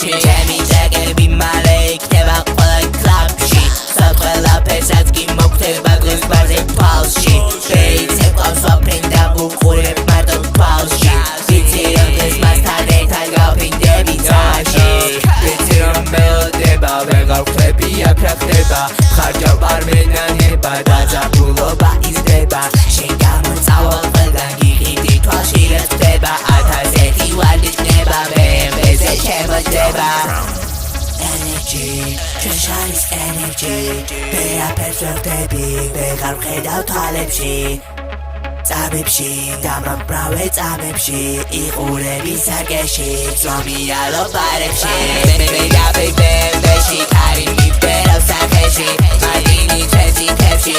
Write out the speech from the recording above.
კლუბში ჩემი ტრეკები მალე იქნება ყველა კლუბში ყველაფერსაც კი მოგხდება დღეს ბარზე თვალში ბეიცე ყავს ვაფრენ და ვუყურებ მარტო თვალში ვიცი რომ დღეს მასთან ერთად გავფრინდები წაში ვიცი რომ მელოდება ვეღარ ვხვდები აქ რა ხდება ხარჯავ არ მენანება და ძაბულობა იზრდება შენ გამოწავალ ყველგან გიყიდი თვალში რაც ხდება 1001 ვარდი ხდება მე მეზე შემოძდება Energy, ჩვენ შარის energy ვერაფერს ვერ ხდები, ვეღარ ვხედავ თვალებში წამებში, დამამბრავე წამებში იყურები სარკეში, ზომიალო ბარებში ვეღარ ვეში, კარი მიფერავ სახეში მადინი ჩვენში თებში